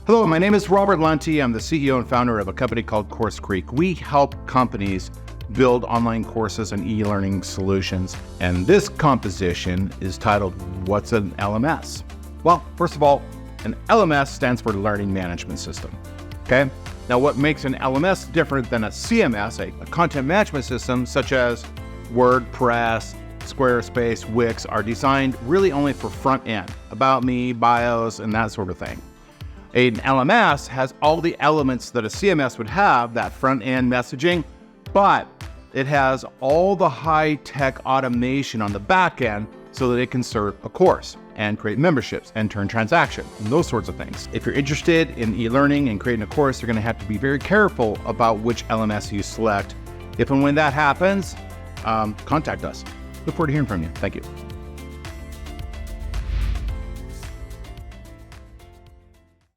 Hello, my name is Robert Lunte. I'm the CEO and founder of a company called CourseCREEK. We help companies build online courses and e-learning solutions. And this composition is titled, What's an LMS? Well, first of all, an LMS stands for Learning Management System, okay? Now, what makes an LMS different than a CMS, a content management system, such as WordPress, Squarespace, Wix, are designed really only for front end, about me, bios, and that sort of thing. An LMS has all the elements that a CMS would have, that front end messaging, but it has all the high-tech automation on the back end so that it can serve a course and create memberships and turn transactions and those sorts of things. If you're interested in e-learning and creating a course, you're going to have to be very careful about which LMS you select. If and when that happens, contact us. Look forward to hearing from you. Thank you.